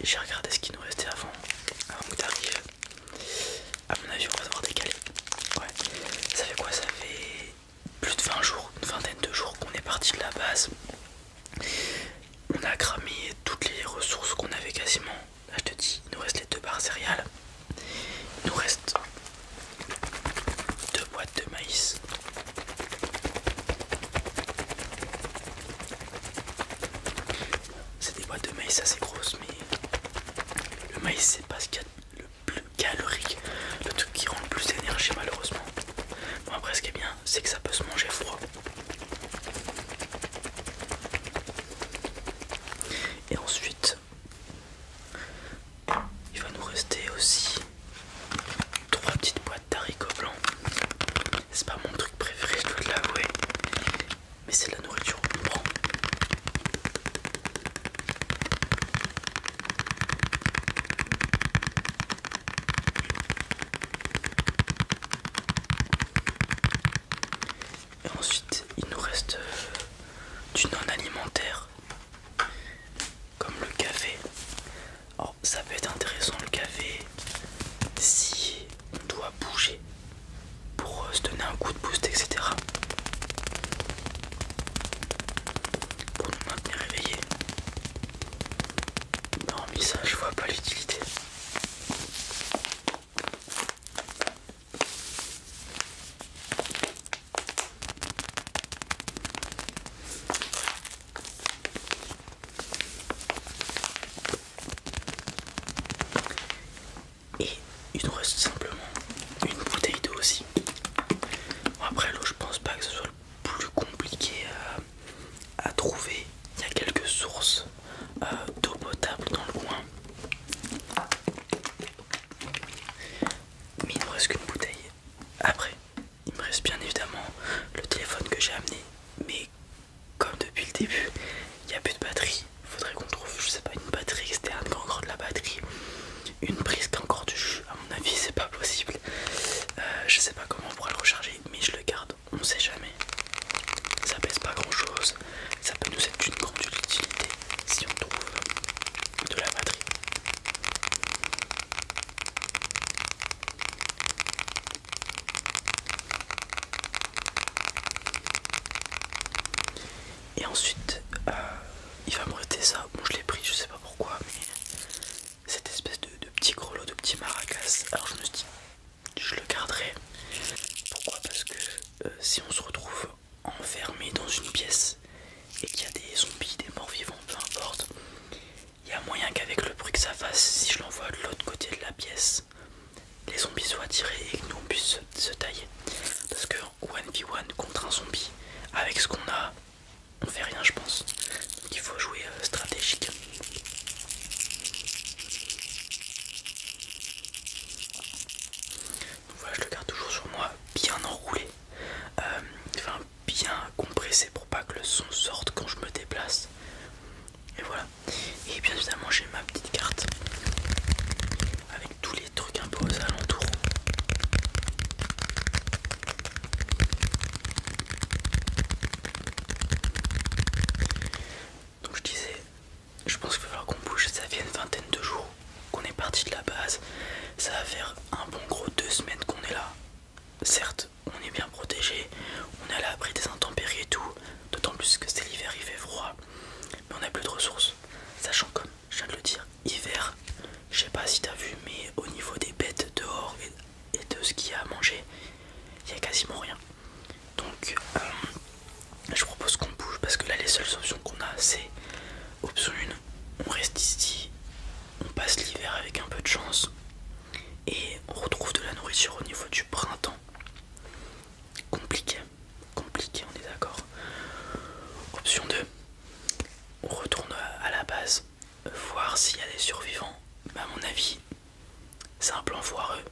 j'ai regardé ce qui nous restait avant que t'arrives. À mon avis, on va devoir décaler. Ouais. Ça fait quoi? Ça fait plus de 20 jours, une vingtaine de jours qu'on est parti de la base. On a cramé toutes les ressources qu'on avait quasiment. Là, je te dis, il nous reste les 2 barres céréales. Il nous reste 2 boîtes de maïs. C'est des boîtes de maïs assez grosses, mais le maïs, c'est pas ce qu'il y a le plus calorique, le truc qui rend le plus d'énergie, malheureusement. Bon, après, ce qui est bien, c'est que ça peut se manger froid. Et ensuite, il va nous rester aussi 3 petites boîtes d'haricots blancs. C'est pas mon truc préféré, je dois te l'avouer, mais c'est de la nourriture, on prend. Et ensuite, il nous reste du non alimentaire, comme le café. Alors, ça peut être intéressant le café si on doit bouger pour se donner un coup de boost, etc. Pour nous maintenir éveillés. Mais hormis ça, je vois pas l'utilité. Et il nous reste simplement une bouteille d'eau aussi. Bon, après l'eau, je pense pas que ce soit le plus compliqué à trouver. Il y a quelques sources d'eau potable dans le coin. Mais il ne me reste qu'une bouteille. Après, il me reste bien évidemment le téléphone que j'ai amené. Mais comme depuis le début, il n'y a plus de batterie. Il faudrait qu'on trouve, je sais pas, une batterie externe qui a encore de la batterie. Une prise qui a encore du jus. À mon avis, c'est pas possible. Je sais pas comment on pourra le recharger, mais je le garde. On sait jamais. Ça pèse pas grand chose. Ça peut nous être d'une grande utilité si on trouve de la batterie. Et ensuite, il va me rester ça. Bon, je l'ai pris, je sais pas pourquoi, mais cette espèce de petit grelot, de petit maracas. Alors je me suis dit, je le garderai. Pourquoi? Parce que si on se retrouve enfermé dans une pièce et qu'il y a des zombies, des morts vivants, peu importe, il y a moyen qu'avec le bruit que ça fasse, si je l'envoie de l'autre côté de la pièce, les zombies soient tirés et que nous on puisse se tailler. Parce que 1v1 contre un zombie, avec ce qu'on a, on fait rien, je pense. Donc il faut jouer stratégique. Donc voilà, je le garde toujours sur moi, bien enroulé, enfin bien compressé pour pas que le son sorte quand je me déplace. Et voilà. Et bien évidemment, j'ai ma petite carte avec tous les trucs un peu aux alentours. Donc je disais, je pense qu'il va falloir qu'on bouge. Ça fait une vingtaine de jours qu'on est parti de la base. Ça va faire un bon gros 2 semaines qu'on est là. Certes, on est bien protégé, on est à l'abri des intempéries et tout, d'autant plus que c'est l'hiver, il fait froid, mais on n'a plus de ressources. Sachant, comme je viens de le dire, hiver, je sais pas si t'as vu, mais au niveau des bêtes dehors et de ce qu'il y a à manger, il y a quasiment rien. Donc je propose qu'on bouge, parce que là les seules options qu'on a, c'est option 1, on reste ici, on passe l'hiver avec un peu de chance et on retrouve de la nourriture au niveau du printemps. Compliqué, on est d'accord. Option 2, on retourne à la base, voir s'il y a des survivants. Mais à mon avis, c'est un plan foireux,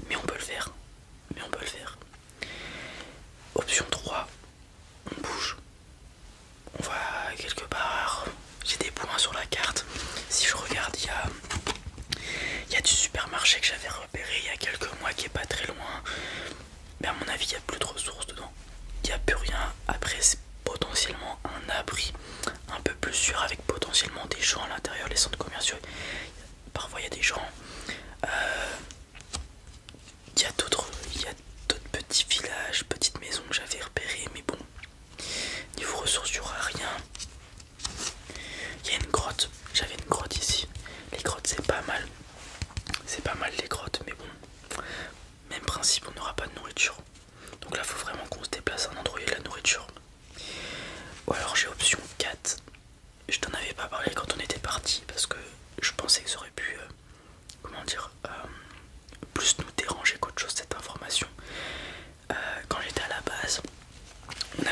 mais on peut le faire. Option 3, on bouge. On va quelque part. J'ai des points sur la carte. Si je regarde, il y a du supermarché que j'avais repéré il y a quelques mois qui est pas très loin. Mais à mon avis, il n'y a plus de ressources dedans. Il n'y a plus rien. Après, c'est potentiellement un abri un peu plus sûr avec potentiellement potentiellement des gens à l'intérieur, les centres commerciaux. Parfois il y a des gens. Il y a d'autres petits villages, petites maisons que j'avais repérées, mais bon, niveau ressources, il n'y aura rien. Il y a une grotte, j'avais une grotte ici. Les grottes, c'est pas mal. C'est pas mal les grottes, mais bon, même principe, on n'aura pas de nourriture. Donc là, il faut vraiment qu'on se déplace à un endroit où il y a de la nourriture. Ou alors j'ai option 4. Je t'en avais pas parlé quand on était parti parce que je pensais que ça aurait pu, comment dire, plus nous déranger qu'autre chose cette information. Quand j'étais à la base, il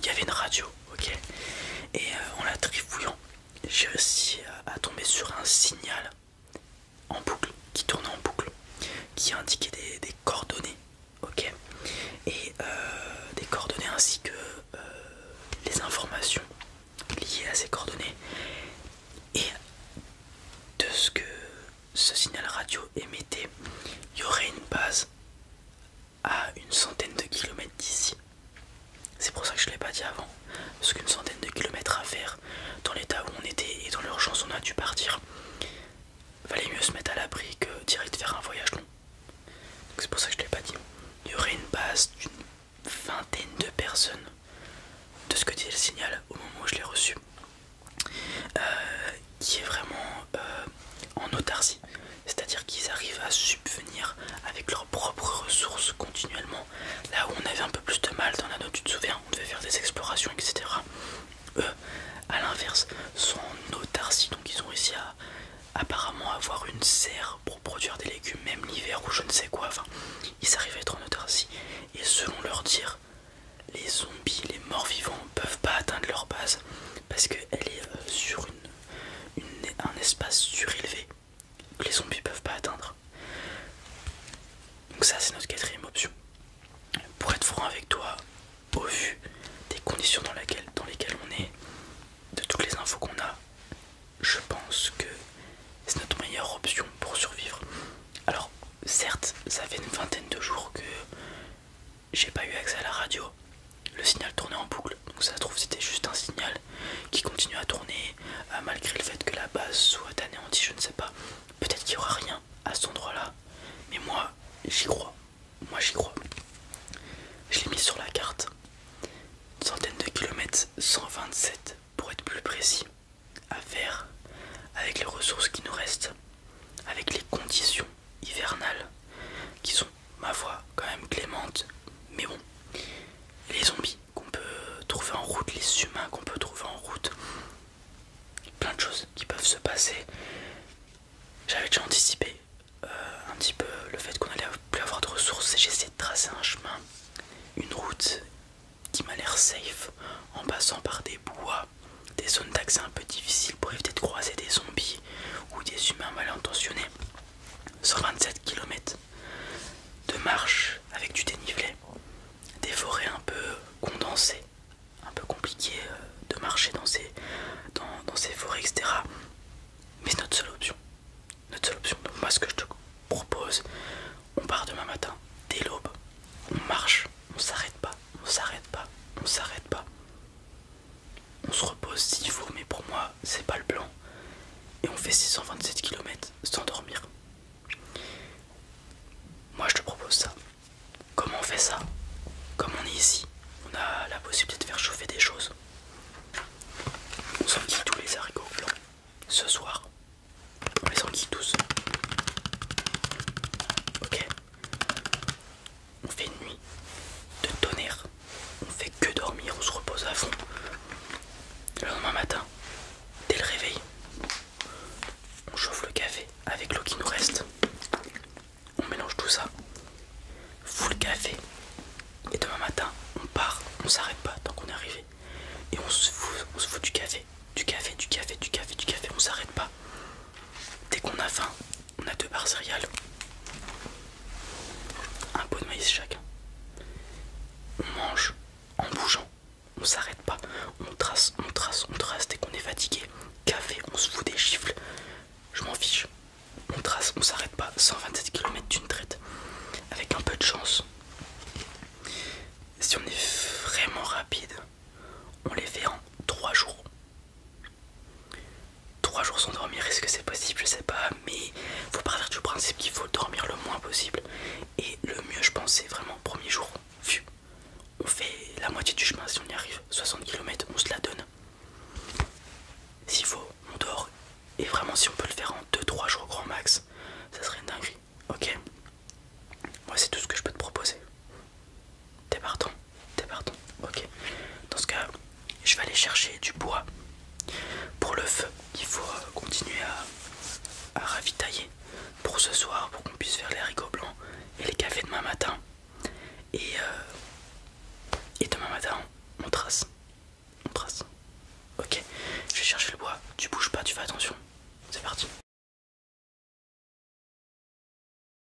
y avait une radio, ok, et en la trifouillant, j'ai réussi à tomber sur un signal en boucle, qui tournait en boucle, qui indiquait des coordonnées, ok, et des coordonnées ainsi que les informations liées à ces coordonnées. Et de ce que ce signal radio émettait, il y aurait une base à une centaine de kilomètres d'ici. C'est pour ça que je ne l'ai pas dit avant, parce qu'une centaine de kilomètres à faire dans l'état où on était et dans l'urgence on a dû partir, valait mieux se mettre à l'abri que direct faire un voyage long. C'est pour ça que je ne l'ai pas dit. Il y aurait une base d'une vingtaine de personnes, de ce que disait le signal au moment où je l'ai reçu, qui est vraiment en autarcie. C'est-à-dire qu'ils arrivent à subvenir avec leurs propres ressources continuellement. Là où on avait un peu plus de mal dans la note, tu te souviens, on devait faire des explorations, etc. Eux, à l'inverse, sont en autarcie, donc ils ont réussi à apparemment avoir une serre pour produire des légumes, même l'hiver ou je ne sais quoi. Enfin, ils arrivent à être en autarcie. Et selon leur dire, les zombies, les morts vivants, peuvent pas atteindre leur base parce qu'elle est sur un espace surélevé que les zombies peuvent pas atteindre. Donc ça, c'est notre quatrième option. Pour être franc avec toi, au vu des conditions dans lesquelles on est, de toutes les infos qu'on a, je pense que c'est notre meilleure option pour survivre. Alors certes, ça fait une vingtaine de jours que j'ai pas eu accès à la radio. Le signal tournait en boucle, donc ça se trouve c'était juste un signal qui continue à tourner malgré le fait que la base soit anéantie, je ne sais pas. Peut-être qu'il n'y aura rien à cet endroit là, mais moi j'y crois. Je l'ai mis sur la carte. Une centaine de kilomètres, 127 pour être plus précis, à faire avec les ressources qui nous restent, avec les conditions hivernales qui sont, ma foi, quand même clémentes, mais bon, les zombies qu'on peut trouver en route, les humains qu'on peut trouver en route, plein de choses qui peuvent se passer. J'avais déjà anticipé un petit peu le fait qu'on allait plus avoir de ressources et j'ai essayé de tracer un chemin, une route qui m'a l'air safe en passant par des bois, des zones d'accès un peu difficiles pour éviter de croiser des zombies ou des humains mal intentionnés. 127 km de marche avec du dénivelé, des forêts un peu condensées, un peu compliqué de marcher dans ces forêts, etc. Mais c'est notre seule option. Donc moi ce que je te propose, on part demain matin, dès l'aube, on marche, on s'arrête pas. On se repose s'il faut, mais pour moi c'est pas le plan. Et on fait 627 km sans dormir. Moi je te propose ça. Comment on fait ça? Comme on est ici, on a la possibilité de faire chauffer des choses. On s'enquille tous les haricots blancs. Ce soir, on les enquille tous. Ok. On fait une nuit de tonnerre. On fait que dormir, on se repose à fond. Le lendemain matin, dès le réveil, on chauffe le café avec l'eau qui nous reste. On mélange tout ça. Full café. Et demain matin, on part. On s'arrête pas tant qu'on est arrivé. bois. Pour le feu, il faut continuer à ravitailler pour ce soir, pour qu'on puisse faire les haricots blancs et les cafés demain matin. Et demain matin, on trace. On trace. Ok, je vais chercher le bois. Tu bouges pas, tu fais attention. C'est parti.